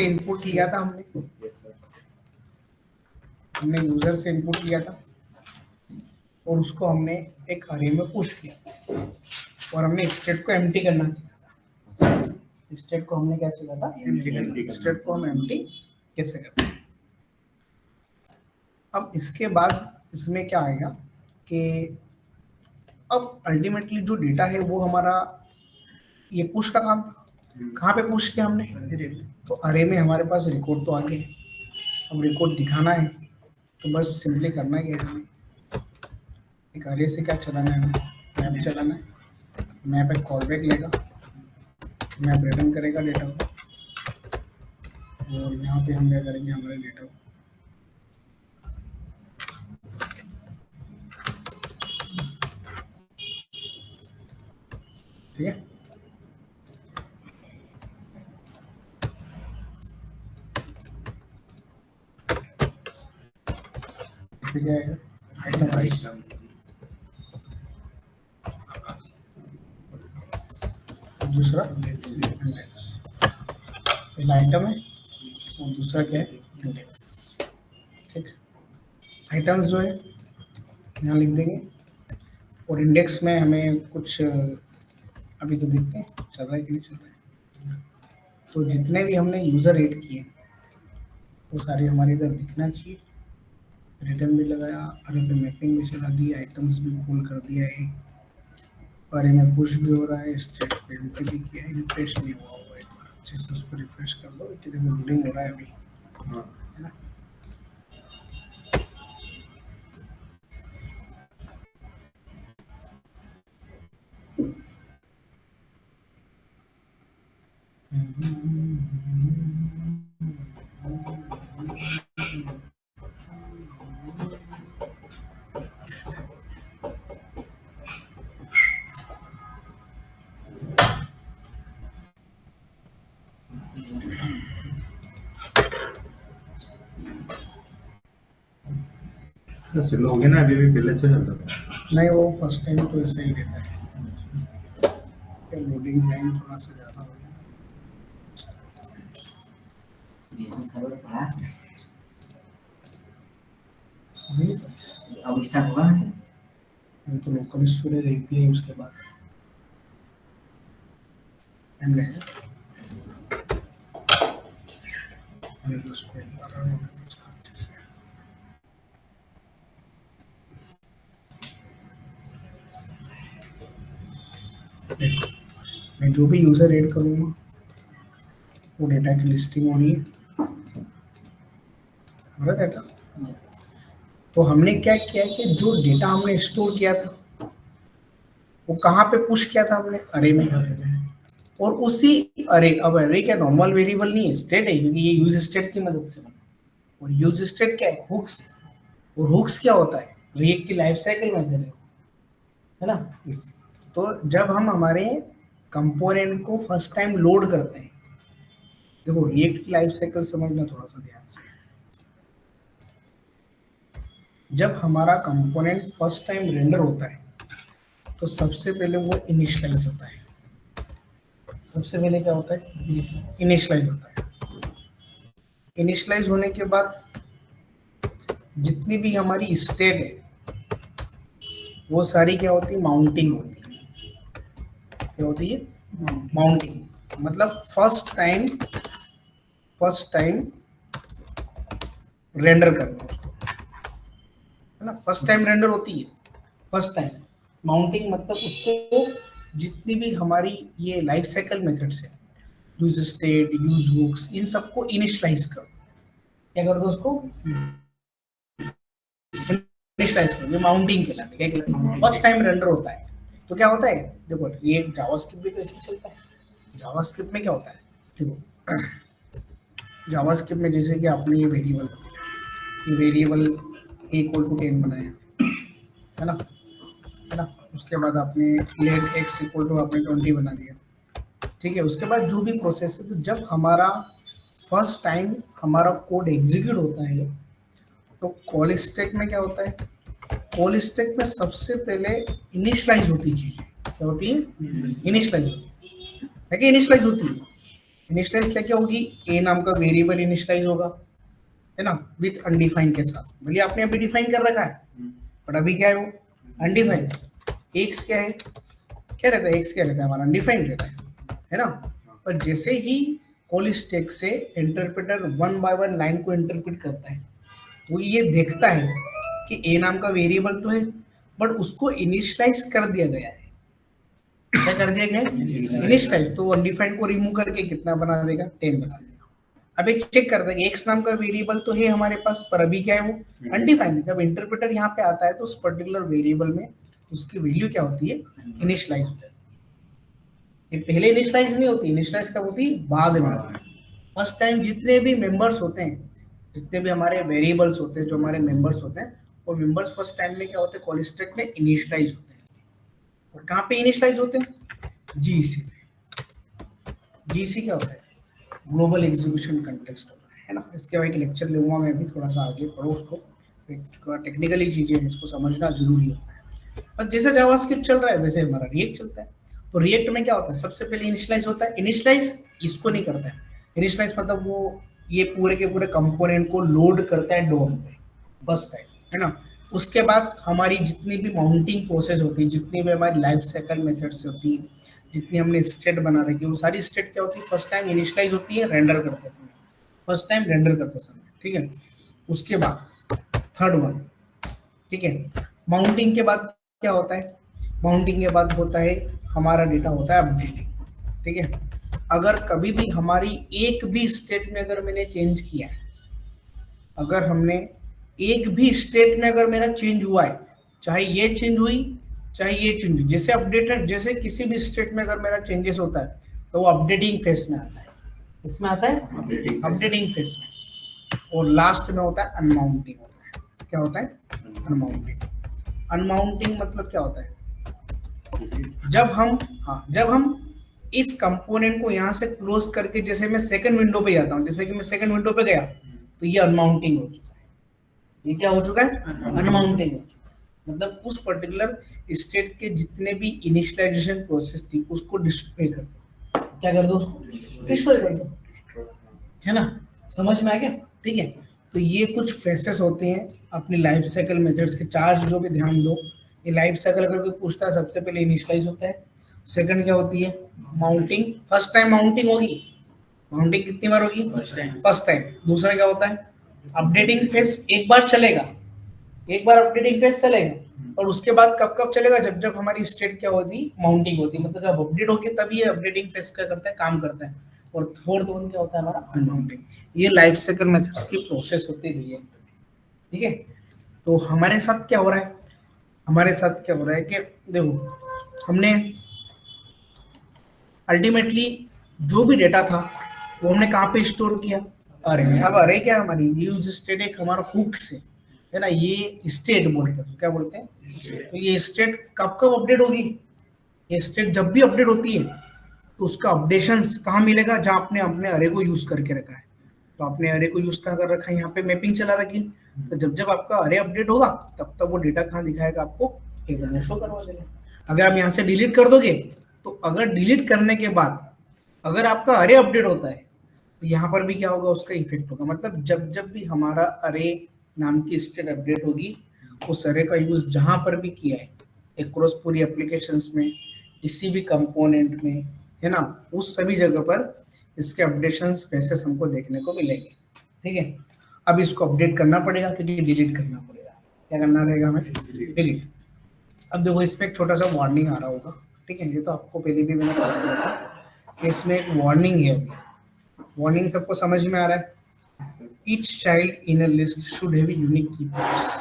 Input लिया था हमने यूजर से इनपुट लिया था और उसको हमने एक अरे में पुश किया था और हमने स्टेट को एम्प्टी करना सीखा था। स्टेट को हमने क्या सीखा था? एम्प्टी करना। स्टेट को हम एम्प्टी कैसे करते हैं। अब इसके बाद इसमें क्या आएगा कि अब अल्टीमेटली जो डेटा है वो हमारा ये पुश का काम था। कहाँ पे पुश किया हमने? तो अरे में हमारे पास रिकॉर्ड तो आ गए, अब रिकॉर्ड दिखाना है तो बस सिंपली करना है क्या हमें, एक अरे से क्या चलाना है, मैप चलाना है। मैप एक कॉल बैक लेगा, मैप रिटर्न करेगा डेटा को और यहाँ पे हम क्या करेंगे हमारे डेटा को ठीक है। ठीक है आइटम राइट, दूसरा पहला आइटम है और दूसरा क्या है? इंडेक्स। ठीक, आइटम्स जो है यहाँ लिख देंगे और इंडेक्स में हमें कुछ अभी तो देखते हैं चल रहा है कि नहीं चल रहा है। तो जितने भी हमने यूज़र ऐड किए वो सारे हमारे इधर दिखना चाहिए। रिटर्न भी लगाया, अरे पे मैपिंग भी चला दी, आइटम्स भी खोल कर दिया है, अरे में पुश भी हो रहा है, स्टेट पे एंट्री भी किया है, रिफ्रेश नहीं हुआ हुआ है। एक बार अच्छे से उसको रिफ्रेश कर दो कि देखो लोडिंग हो रहा है अभी, है ना। स्लो हो गया ना, अभी भी पहले अच्छा चलता था। नहीं वो फर्स्ट टाइम तो ऐसा ही रहता है, लोडिंग टाइम थोड़ा सा ज़्यादा हो गया। अब स्टार्ट होगा ना सर, तो लोकल स्टोरेज एपीआई उसके बाद टाइम लगेगा। मैं जो भी यूज़र ऐड करूँगा वो डेटा की लिस्टिंग होनी है, हमारा डेटा। तो हमने क्या किया कि जो डेटा हमने स्टोर किया था वो कहाँ पे पुश किया था हमने? अरे में। और उसी अरे, अब अरे क्या नॉर्मल वेरिएबल नहीं है, स्टेट है, क्योंकि ये यूज स्टेट की मदद से बना। और यूज स्टेट क्या है? हुक्स। और हुक्स क्या होता है? रिएक्ट की लाइफ साइकिल मेथड है ना। तो जब हम हमारे कंपोनेंट को फर्स्ट टाइम लोड करते हैं, देखो रिएक्ट की लाइफ साइकिल समझना थोड़ा सा ध्यान से। जब हमारा कंपोनेंट फर्स्ट टाइम रेंडर होता है तो सबसे पहले वो इनिशियलाइज होता है। सबसे पहले क्या होता है? इनिशियलाइज होता है। इनिशियलाइज होने के बाद जितनी भी हमारी स्टेट है वो सारी क्या होती है? माउंटिंग होती है। क्या होती है? माउंटिंग। मतलब फर्स्ट टाइम रेंडर करना उसको, है ना। फर्स्ट टाइम रेंडर होती है, फर्स्ट टाइम। माउंटिंग मतलब उसको जितनी भी हमारी ये लाइफ साइकिल मेथड्स है, यूज स्टेट, यूज हुक्स, इन सबको इनिशियलाइज करो। क्या कर दो उसको? इनिशियलाइज करो। ये माउंटिंग कहलाता है। क्या फर्स्ट टाइम रेंडर होता है तो क्या होता है? देखो ये जावास्क्रिप्ट भी तो इसमें चलता है। जावास्क्रिप्ट में क्या होता है? देखो जावास्क्रिप्ट में जैसे कि आपने ये वेरिएबल इक्वल टू 10 बनाया, है ना, है ना। उसके बाद आपने लेट एक्स इक्वल टू आपने 20 बना दिया, ठीक है। उसके बाद जो भी प्रोसेस है, तो जब हमारा फर्स्ट टाइम हमारा कोड एग्जीक्यूट होता है तो कॉल स्टैक में क्या होता है? कॉल स्टैक में सबसे पहले इनिशियलाइज होती चीज क्या होती है? इनिशियलाइज होती है। इनिशियलाइज होती है इनिशियलाइज क्या क्या होगी, ए नाम का वेरिएबल इनिशियलाइज होगा, है ना, विथ अनडिफाइंड के साथ। भले आपने अभी डिफाइन कर रखा है, बट अभी क्या है वो अनडिफाइंड। एक्स क्या है, क्या रहता है, एक्स क्या रहता है हमारा अनडिफाइंड रहता है ना। पर जैसे ही कॉल स्टैक से interpreter one by one line को इंटरप्रेट करता है, तो ये देखता है कि ए नाम का वेरिएबल तो है, बट उसको इनिशियलाइज कर दिया गया है। क्या कर दिया गया है, इनिशियलाइज। तो अनडिफाइंड को रिमूव करके कितना बना देगा, 10 बना देगा। अब एक चेक करते हैं कि एक्स नाम का वेरिएबल तो है हमारे पास, पर अभी क्या है वो अनडिफाइंड है। जब इंटरप्रेटर यहाँ पे आता है तो उस पर्टिकुलर वेरिएबल में उसकी वैल्यू क्या होती है, इनिशियलाइज हो जाती है। ये पहले इनिशियलाइज नहीं होती, इनिशियलाइज कब होती है, बाद में। फर्स्ट टाइम जितने भी मेंबर्स होते हैं, जितने भी हमारे वेरिएबल्स होते हैं, जो हमारे मेंबर्स होते हैं, वो मेंबर्स फर्स्ट टाइम में क्या होते हैं, कॉल स्टैक में इनिशियलाइज होते हैं। और कहाँ पे इनिशियलाइज होते हैं, जीसी। जीसी क्या होता है, ग्लोबल एग्जीक्यूशन कंटेक्स्ट होता है ना। इसके बाद एक लेक्चर लूंगा मैं भी, थोड़ा सा आगे पढ़ो उसको, टेक्निकली चीजें हैं, इसको समझना जरूरी होता है। और जैसे जावास्क्रिप्ट चल रहा है वैसे हमारा रिएक्ट चलता है। तो रिएक्ट में क्या होता है, सबसे पहले इनिशियलाइज होता है। इनिशियलाइज इसको नहीं करता है, इनिशियलाइज मतलब वो ये पूरे के पूरे कंपोनेंट को लोड करता है डोम पे फर्स्ट टाइम, है ना। उसके बाद हमारी जितनी भी माउंटिंग प्रोसेस होती है, जितनी भी हमारी लाइफ साइकिल मेथड्स होती है, जितनी हमने स्टेट बना रखी है, वो सारी स्टेट क्या होती है, फर्स्ट टाइम इनिशियलाइज होती है रेंडर करते समय, फर्स्ट टाइम रेंडर करते समय, ठीक है। उसके बाद थर्ड वन, ठीक है, माउंटिंग के बाद क्या होता है, माउंटिंग के बाद होता है हमारा डेटा होता है अपडेटिंग, ठीक है। अगर कभी भी हमारी एक भी स्टेट में अगर मैंने चेंज किया है, अगर हमने एक भी स्टेट में अगर मेरा चेंज हुआ है, चाहे ये चेंज हुई चाहे ये चेंज हुई, जैसे अपडेटेड, जैसे किसी भी स्टेट में अगर मेरा चेंजेस होता है तो वो अपडेटिंग फेस में आता है। इसमें आता है अपडेटिंग फेस में। और लास्ट में होता है अनमाउंटिंग होता है। क्या होता है, अनमाउंटिंग। अनमाउंटिंग मतलब क्या होता है, जब हम, हाँ, जब हम इस कंपोनेंट को यहाँ से क्लोज करके, जैसे मैं सेकंड विंडो पे जाता हूँ, जैसे कि मैं सेकंड विंडो पे गया, तो ये अनमाउंटिंग हो चुका है। ये क्या हो चुका है, अनमाउंटिंग हो चुका है। मतलब उस पर्टिकुलर स्टेट के जितने भी इनिशियलाइजेशन प्रोसेस थी उसको डिस्ट्रॉय कर दो। क्या कर दो, उसको डिस्ट्रॉय कर दो, है ना। समझ में आ गया, ठीक है। तो ये कुछ फेसेस होते हैं अपनी लाइफ साइकिल मेथड्स के, चार चीजों पे ध्यान दो। ये लाइफ साइकिल अगर कोई पूछता है, सबसे पहले इनिशियलाइज होता है, सेकंड क्या होती है, माउंटिंग। फर्स्ट टाइम माउंटिंग होगी, माउंटिंग कितनी बार होगी, फर्स्ट टाइम। दूसरा क्या होता है, अपडेटिंग फेज, एक बार चलेगा, एक बार अपडेटिंग फेज चलेगा। और उसके बाद कब कब चलेगा, जब जब हमारी स्टेट क्या होती, माउंटिंग होती, मतलब जब अपडेट होगी तभी ये अपडेटिंग फेज क्या करता है, काम करता है। और फोर्थ वन क्या होता है हमारा, अनमाउंटिंग। ये लाइफ साइकिल मेथड्स की प्रोसेस होती है, ठीक है। तो हमारे साथ क्या हो रहा है, हमारे साथ क्या हो रहा है कि देखो, हमने अल्टीमेटली जो भी डेटा था वो हमने कहाँ पे स्टोर किया, अरे में। अब अरे क्या, हमारी यूज स्टेट एक हमारा हुक से, है ना, ये स्टेट बोलते हैं, क्या बोलते हैं, तो ये स्टेट कब कब अपडेट होगी, ये स्टेट जब भी अपडेट होती है तो उसका अपडेशंस कहाँ मिलेगा, जहाँ आपने अपने अरे को यूज करके रखा है। तो आपने अरे को यूज कहाँ कर रखा है, यहाँ पे मैपिंग चला रखी। तो जब जब आपका अरे अपडेट होगा तब तब वो डेटा कहाँ दिखाएगा आपको, टेबल में शो करवा देगा। अगर आप यहाँ से डिलीट कर दोगे, तो अगर डिलीट करने के बाद अगर आपका अरे अपडेट होता है तो यहाँ पर भी क्या होगा, उसका इफेक्ट होगा। मतलब जब जब भी हमारा अरे नाम की स्टेट अपडेट होगी, उस अरे का यूज जहां पर भी किया है एक्रॉस पूरी एप्लीकेशंस में, किसी भी कंपोनेंट में, है ना, उस सभी जगह पर इसके अपडेशंस फेसेस हमको देखने को मिलेंगे, ठीक है। अब इसको अपडेट करना पड़ेगा क्योंकि डिलीट करना पड़ेगा। क्या करना रहेगा हमें, डिलीट। अब देखो इसमें एक छोटा सा वार्निंग आ रहा होगा, ठीक है, ये तो आपको पहले भी मैंने बता दिया था कि इसमें एक वार्निंग है। वार्निंग सबको समझ में आ रहा है, each child in a list should have a unique key values.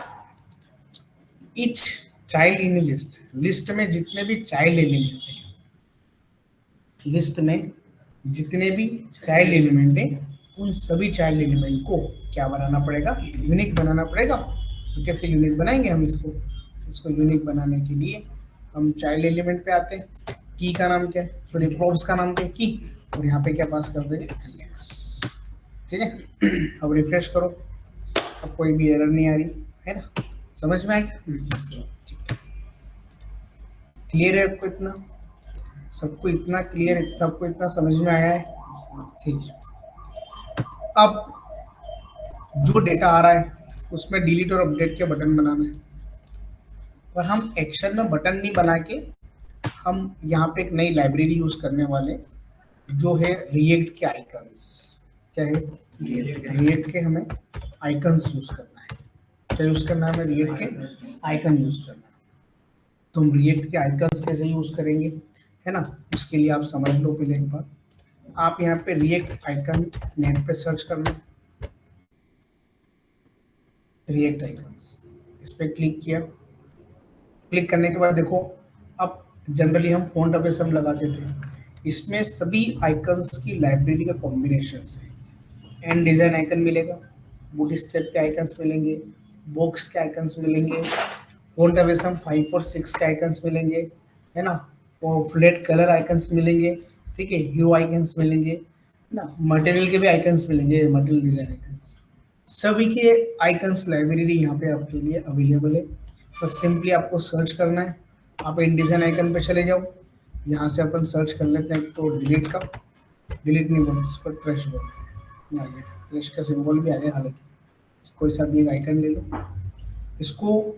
each child in a list, list में जितने भी चाइल्ड एलिमेंट हैं, लिस्ट में जितने भी चाइल्ड एलिमेंट हैं, उन सभी चाइल्ड एलिमेंट को क्या बनाना पड़ेगा, यूनिक बनाना पड़ेगा। तो कैसे यूनिक बनाएंगे हम इसको, इसको यूनिक बनाने के लिए हम चाइल्ड एलिमेंट पे आते हैं। की का नाम क्या है, सॉरी प्रोब्स का नाम क्या है, की, और यहाँ पे क्या पास कर देंगे, ठीक है। अब रिफ्रेश करो, अब कोई भी एरर नहीं आ रही है ना, समझ में आएगा, क्लियर है आपको, इतना सबको इतना क्लियर है, सबको इतना समझ में आया है, ठीक है, अब जो डेटा आ रहा है उसमें डिलीट और अपडेट के बटन बनाना है, और हम एक्शन में बटन नहीं बना के हम यहाँ पे एक नई लाइब्रेरी यूज करने वाले जो है रिएक्ट के आइकन्स। क्या है? रिएक्ट के हमें आइकन्स यूज करना है। क्या यूज करना है? हमें रिएक्ट के आइकन यूज करना है। तो हम रिएक्ट के आइकन्स कैसे यूज करेंगे, है ना, उसके लिए आप समझ लो पहले एक बार। आप यहाँ पे रिएक्ट आइकन नेट पे सर्च करना, रिएक्ट आइकन्स, इस पे क्लिक किया। क्लिक करने के बाद देखो, अब जनरली हम फ़ॉन्ट पे सब लगाते थे, इसमें सभी आइकन्स की लाइब्रेरी का कॉम्बिनेशन है। एंड डिजाइन आइकन मिलेगा, बूट स्टेप के आइकन्स मिलेंगे, बॉक्स के आइकन्स मिलेंगे, फ़ॉन्ट अवेसम 5 और 6 के आइकन्स मिलेंगे, है ना, और फ्लैट कलर आइकन्स मिलेंगे, ठीक है, यू आइकन्स मिलेंगे, है ना, मटेरियल के भी आइकन्स मिलेंगे, मटेरियल डिजाइन आइकन्स, सभी के आइकन्स लाइब्रेरी यहाँ पे आपके लिए अवेलेबल है। बस सिंपली आपको सर्च करना है। आप इन डिजाइन आइकन पे चले जाओ, यहाँ से अपन सर्च कर लेते हैं। तो डिलीट का, डिलीट नहीं बोलते, इस पर ट्रैश बोलते हैं। आ गया ट्रैश का सिंबल भी आ गया। हालांकि कोई सा भी एक आइकन ले लो, इसको,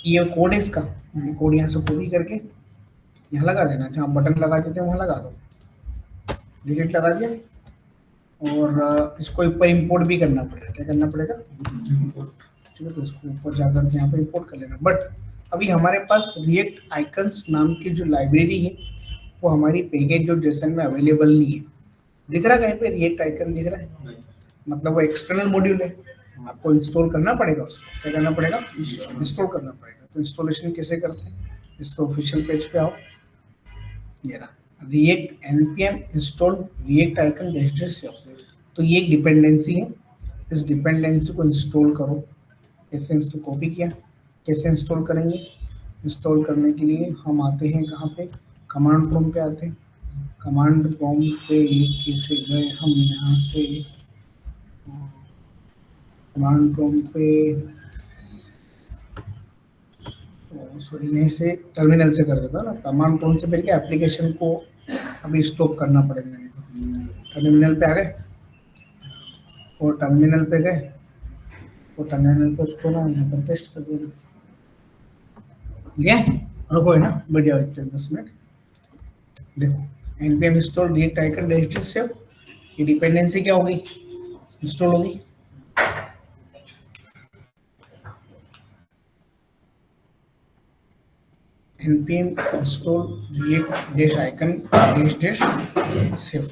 ये कोड है इसका, ये कोड यहाँ से कॉपी करके यहाँ लगा देना, जहाँ बटन लगा देते हैं वहाँ लगा दो, डिलीट लगा दिया। और इसको ऊपर इंपोर्ट भी करना पड़ेगा। क्या करना पड़ेगा? इंपोर्ट। ठीक है, तो इसको ऊपर जाकर के यहाँ पे इंपोर्ट कर लेना। बट अभी हमारे पास रिएक्ट आइकन्स नाम की जो लाइब्रेरी है वो हमारी पैकेज जो जेसन में अवेलेबल नहीं है। दिख रहा है कहीं पे रिएक्ट आइकन? दिख रहा है, मतलब वो एक्सटर्नल मॉड्यूल है, आपको इंस्टॉल करना पड़ेगा उसको। क्या करना पड़ेगा? इंस्टॉल करना पड़ेगा। तो इंस्टॉलेशन कैसे करते हैं? इसको ऑफिशियल पेज पे आओ, ये रहा react npm install react icon dash से। तो ये एक डिपेंडेंसी है, इस डिपेंडेंसी को इंस्टॉल करो। कैसे इंस्टॉल? कॉपी किया, कैसे इंस्टॉल करेंगे? इंस्टॉल करने के लिए हम आते हैं कहाँ पे? कमांड प्रॉम्प्ट पे आते हैं। कमांड प्रॉम्प्ट पे कैसे गए हम? यहाँ से कमांड प्रॉम्प्ट पे, सॉरी, यहीं से टर्मिनल से कर देता ना। कमांड प्रॉम्प्ट से पहले एप्लीकेशन को अभी स्टॉप करना पड़ेगा। टर्मिनल पे आ गए, और टर्मिनल पे गए, और टर्मिनल पे उसको ना यहाँ पर पेस्ट कर देना। लिया? रुको, है ना, बढ़िया होते हैं 10 मिनट। देखो npm install react icon directory से, ये डिपेंडेंसी क्या होगी? इंस्टॉल होगी। npm install react dash icon dash save।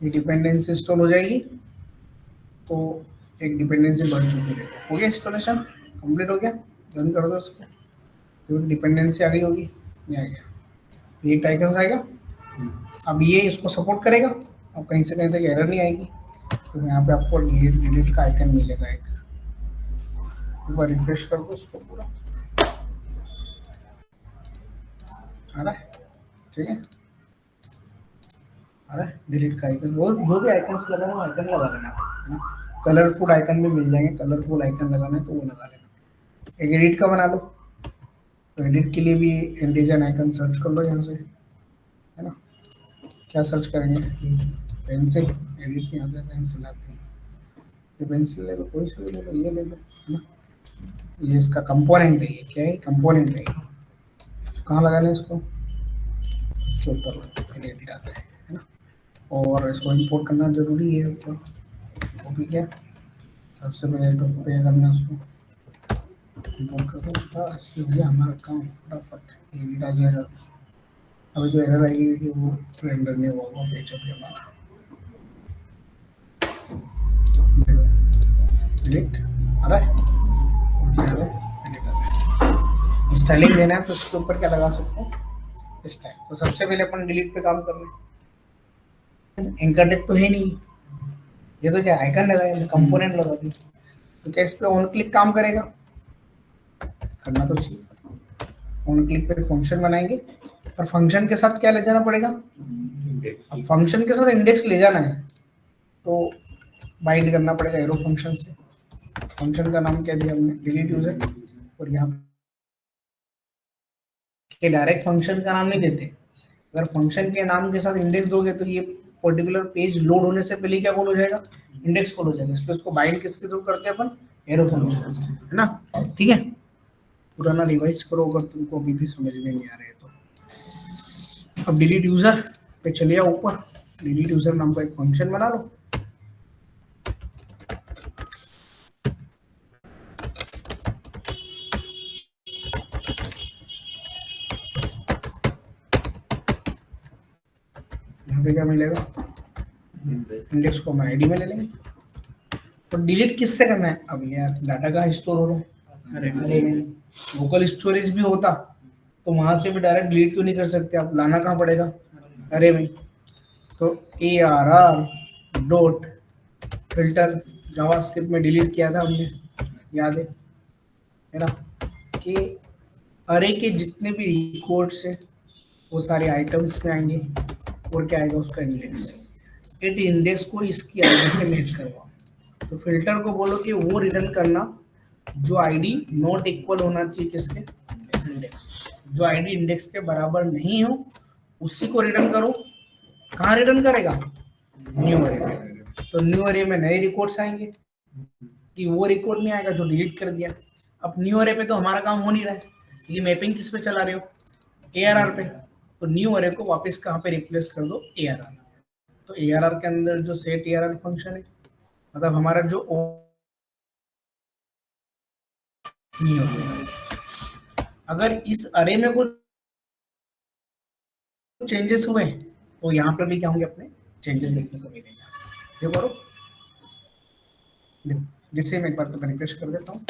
ये डिपेंडेंसी इंस्टॉल हो जाएगी, तो एक डिपेंडेंसी बढ़ चुकी है। हो गया इंस्टॉलेशन, कंप्लीट हो गया। रन कर दो उसको, तो डिपेंडेंसी आ गई होगी। ये आ गया, रिएक्ट आइकन्स आएगा। अब ये इसको सपोर्ट करेगा, अब कहीं से कहीं तक एरर नहीं आएगी। तो यहाँ पे आपको डिलीट का आइकन मिलेगा एक बार। रिफ्रेश कर दो उसको, पूरा आ रहा है, ठीक है, आ रहा है डिलीट का आइकन। वो जो भी आइकन्स लगाना है आइकन लगा लेना, है ना। कलरफुल आइकन भी मिल जाएंगे, कलरफुल आइकन लगाना है तो वो लगा लेना। एक एडिट का बना लो, तो एडिट के लिए भी इंडिजन आइकन सर्च कर लो यहाँ से, है ना। क्या सर्च करेंगे? पेंसिल। एडिट में आता है पेंसिल आती है, ये पेंसिल ले लो, कोई सा भी ले लो, ये ले लो, है ना। ये इसका कंपोनेंट है, ये क्या है? कंपोनेंट है। कहाँ लगाना है इसको? इसके ऊपर एडिट आता है ना। और इसको इंपोर्ट करना जरूरी है ऊपर। कॉपी किया, सबसे पहले तो पे करना, उसको इंपोर्ट कर दो। बस ये हमारा काम फटाफट एडिट आ जाएगा। अभी जो एरर आएगी कि वो रेंडर नहीं हुआ पेज अभी हमारा। एडिट आ रहा है, स्टाइलिंग देना है तो उसके ऊपर क्या लगा सकते हैं? स्टाइल। तो सबसे पहले अपन डिलीट पे काम कर रहे हैं। एंकर टैग तो है नहीं, ये तो क्या आइकन लगाए, कंपोनेंट लगा दी, तो क्या इस पे ऑन क्लिक काम करेगा? करना तो चाहिए। ऑन क्लिक पे फंक्शन बनाएंगे, और फंक्शन के साथ क्या ले जाना पड़ेगा? अब फंक्शन के साथ इंडेक्स ले जाना है, तो बाइंड करना पड़ेगा एरो फंक्शन से। फंक्शन का नाम क्या दिया हमने? Delete user. और यहाँ के डायरेक्ट फंक्शन का नाम नहीं देते। अगर फंक्शन के नाम के साथ इंडेक्स दोगे तो ये पर्टिकुलर पेज लोड होने से पहले क्या कॉल हो जाएगा, इंडेक्स कॉल हो जाएगा। इसलिए उसको बाइंड किसके थ्रू करते हैं अपन, एरो फंक्शन से, है ना। ठीक है, पुराना रिवाइज करो अगर तुमको अभी भी समझ में नहीं आ रहे तो। अब डिलीट यूजर पे चलिए ऊपर, डिलीट यूजर नाम का एक फंक्शन बना लो। यहाँ पे क्या मिलेगा, इंडेक्स को हम आईडी में ले लेंगे। तो डिलीट किससे करना है, अब यार डाटा का स्टोर हो रहा है, अरे लोकल स्टोरेज भी होता तो वहां से भी डायरेक्ट डिलीट क्यों नहीं कर सकते आप, लाना कहाँ पड़ेगा, अरे भाई। तो ARR डॉट फिल्टर जावास्क्रिप्ट में डिलीट किया था हमने, याद है ना, कि अरे के जितने भी रिकॉर्ड्स है वो सारे आइटम्स में आएंगे और क्या आएगा उसका इंडेक्स। इट इंडेक्स को इसकी आईडी से मैच करवाओ। तो फिल्टर को बोलो कि वो रिटर्न करना जो आईडी नॉट इक्वल होना चाहिए किसके, इंडेक्स। जो आईडी इंडेक्स के बराबर नहीं हो उसी को रिटर्न करो। कहाँ रिटर्न करेगा, न्यू अरे में। तो न्यू अरे में नए रिकॉर्ड्स आएंगे, कि वो रिकॉर्ड नहीं आएगा जो डिलीट कर दिया। अब न्यू अरे पे तो हमारा काम हो नहीं रहा है, क्योंकि मैपिंग किस पे चला रहे हो, ARR पे। तो न्यू अरे को वापस कहाँ पे रिप्लेस कर दो, ARR। तो ARR के अंदर जो सेट ARR फंक्शन है, मतलब हमारा जो न्यू अरे, अगर इस अरे में कुछ चेंजेस हुए तो यहाँ पर भी क्या होंगे, अपने चेंजेस देखने को मिलेगा। ये करो, जिससे मैं एक बार तो रिफ्रेश कर देता हूँ,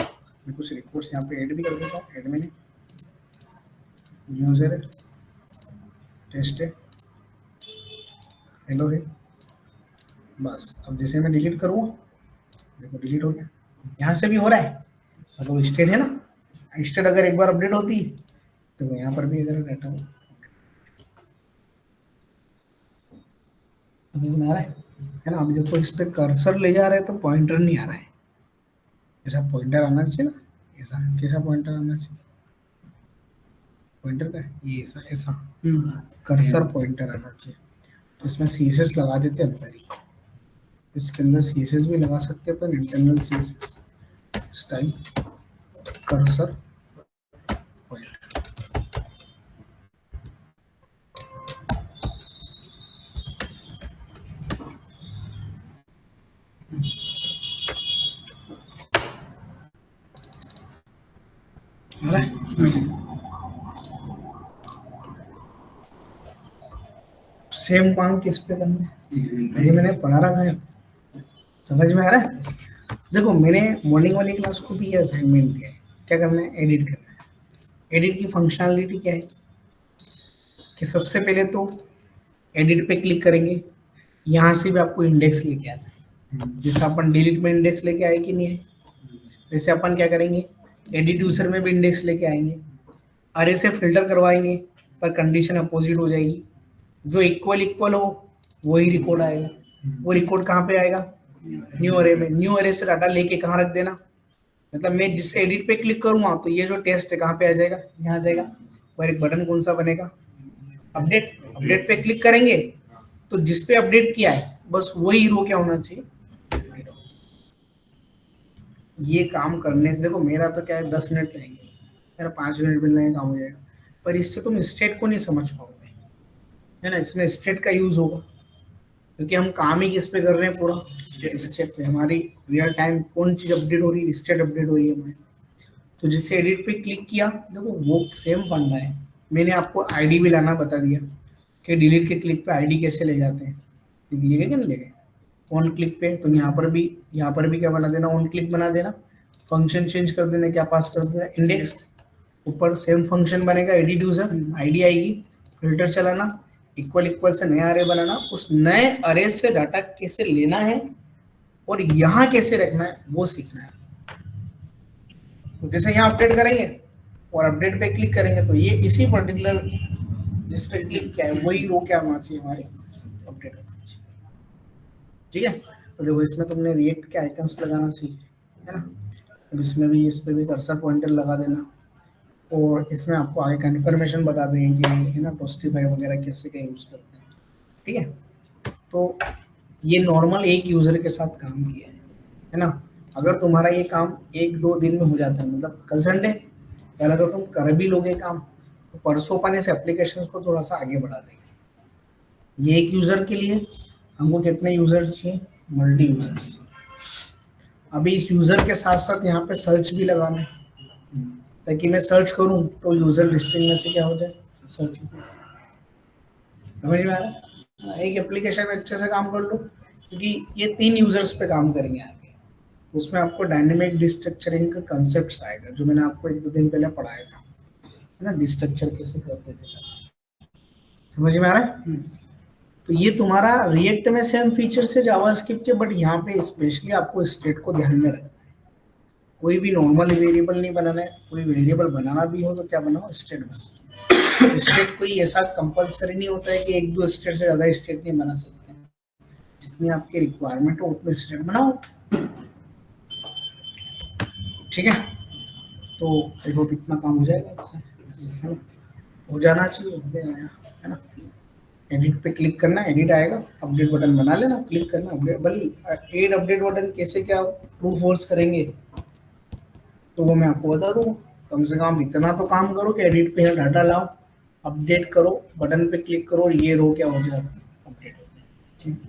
मैं कुछ रिकॉर्ड्स यहाँ पे ऐड भी कर देता हूँ। ऐड में यूजर है, टेस्ट है, हेलो है, बस। अब जैसे मैं डिलीट करूँ, देखो डिलीट हो गया। यहाँ से भी हो रहा है, मतलब स्टेट है ना, स्टेट अगर एक बार अपडेट होती है तो यहाँ पर भी अगर डाटा हो, समझ में आ रहा है ना। अब देखो इस पे कर्सर ले जा रहे हैं तो पॉइंटर नहीं आ रहा है, ऐसा पॉइंटर आना चाहिए ना, ऐसा कैसा पॉइंटर आना चाहिए, पॉइंटर का ये ऐसा ऐसा कर्सर पॉइंटर आना चाहिए। तो इसमें CSS लगा देते हैं अंदर ही, इसके अंदर CSS भी लगा सकते हैं, पर internal CSS style cursor pointer. Same काम किस पे करना है, ये मैंने पढ़ा रखा है, समझ में आ रहा है। देखो मैंने मॉर्निंग वाली क्लास को भी ये असाइनमेंट दिया है, क्या करना है, एडिट करना है। एडिट की फंक्शनलिटी क्या है, कि सबसे पहले तो एडिट पे क्लिक करेंगे, यहाँ से भी आपको इंडेक्स लेके आना है, जैसे अपन डिलीट में इंडेक्स लेके आए कि नहीं है, वैसे अपन क्या करेंगे, एडिट यूजर में भी इंडेक्स लेके आएंगे। अरे से फिल्टर करवाएंगे पर कंडीशन अपोजिट हो जाएगी, जो इक्वल इक्वल हो वही रिकॉर्ड आएगा। वो रिकॉर्ड कहाँ पे आएगा, न्यू अरे में। न्यू अरे से डाटा लेके कहाँ रख देना, मतलब मैं जिससे एडिट पे क्लिक करूंगा तो ये जो टेस्ट है कहाँ पे आ जाएगा, यहाँ आ जाएगा। और एक बटन कौन सा बनेगा, अपडेट। अपडेट पे क्लिक करेंगे तो जिस पे अपडेट किया है बस वही रो क्या होना चाहिए। ये काम करने से देखो मेरा तो क्या है 10 मिनट लगेंगे, मेरा 5 मिनट में लगेगा, काम हो जाएगा। पर इससे तुम स्टेट को नहीं समझ पाओगे, है ना। इसमें स्टेट का यूज होगा क्योंकि हम काम ही किस पे कर रहे हैं, पूरा स्टेट पे। हमारी रियल टाइम कौन चीज अपडेट हो रही है, स्टेट अपडेट हो रही है हमारी। तो जिससे एडिट पे क्लिक किया, देखो वो सेम फंडा है। मैंने आपको आईडी भी लाना बता दिया कि डिलीट के क्लिक पे आईडी कैसे ले जाते हैं, ले गए कि नहीं ले गए। ऑन क्लिक पे तुम यहाँ पर भी क्या बना देना, ऑन क्लिक बना देना, फंक्शन चेंज कर देना, क्या पास कर देना, इंडेक्स। ऊपर सेम फंक्शन बनेगा, एडिट यूजर, आईडी आएगी, फिल्टर चलाना, इक्वल इक्वल से नया अरे बनाना, उस नए अरे से डाटा कैसे लेना है और यहाँ कैसे रखना है वो सीखना है। तो जैसे यहाँ अपडेट करेंगे और अपडेट पे क्लिक करेंगे तो ये इसी पर्टिकुलर जिस पे क्लिक किया है वही रो क्या होना चाहिए, हमारे अपडेट होना चाहिए। ठीक है, तो देखो इसमें तुमने रिएक्ट के आइकन्स लगाना सीखे, है ना। अब इसमें भी, इस पे भी कर्सर पॉइंटर लगा देना, और इसमें आपको आगे का इन्फॉर्मेशन बता देंगे कि है ना टोस्टिफाई वगैरह कैसे क्या यूज़ करते हैं। ठीक है, तो ये नॉर्मल एक यूज़र के साथ काम किया है ना। अगर तुम्हारा ये काम 1-2 दिन में हो जाता है, मतलब कल संडे, पहले तो तुम कर भी लोगे काम, तो परसों अपन इस एप्लीकेशन को थोड़ा सा आगे बढ़ा देंगे। ये एक यूज़र के लिए हमको कितने यूज़र चाहिए, मल्टी यूज़र्स। अभी इस यूज़र के साथ साथ यहाँ पे सर्च भी लगाना है, ताकि मैं सर्च करूँ तो यूज़र लिस्टिंग में से क्या हो जाए, सर्च। समझ में आ रहा है? एक एप्लीकेशन में अच्छे से काम कर लो, क्योंकि ये 3 यूज़र्स पे काम करेंगे आगे। उसमें आपको डायनेमिक डिस्ट्रक्चरिंग का कंसेप्ट आएगा, जो मैंने आपको 1-2 दिन पहले पढ़ाया था, है ना, डिस्ट्रक्चर कैसे करते थे। समझ में आ रहा है? तो ये तुम्हारा रिएक्ट में सेम फीचर्स है जावास्क्रिप्ट के, बट यहाँ पे स्पेशली आपको स्टेट को ध्यान में रखना है। कोई भी नॉर्मल वेरिएबल नहीं बनाना है, कोई वेरिएबल बनाना भी हो तो क्या बनाओ, स्टेट बनाओ। स्टेट कोई ऐसा कंपलसरी नहीं होता है कि 1-2 स्टेट से ज़्यादा स्टेट नहीं बना सकते। जितनी आपकी रिक्वायरमेंट हो उतने स्टेट बनाओ। ठीक है, तो आई होप इतना काम हो जाएगा, हो जाना चाहिए, है ना। एडिट पे क्लिक करना, एडिट आएगा, अपडेट बटन बना लेना, क्लिक करना, अपडेट। भले एड अपडेट बटन कैसे क्या ट्रू फॉल्स करेंगे तो वो मैं आपको बता दूंगा। कम से कम इतना तो काम करो कि एडिट पे डाटा लाओ, अपडेट करो, बटन पे क्लिक करो और ये रो क्या हो जाए, अपडेट हो जाए। ठीक,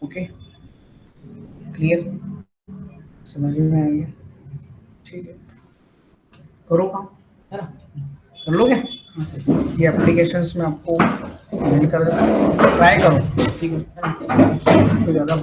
ओके, क्लियर, समझ में आ गया? ठीक है, करो काम, है ना, कर लोगे। ये एप्लीकेशंस में आपको मेल कर देता हूँ, ट्राई करो। ठीक है, तो ज़्यादा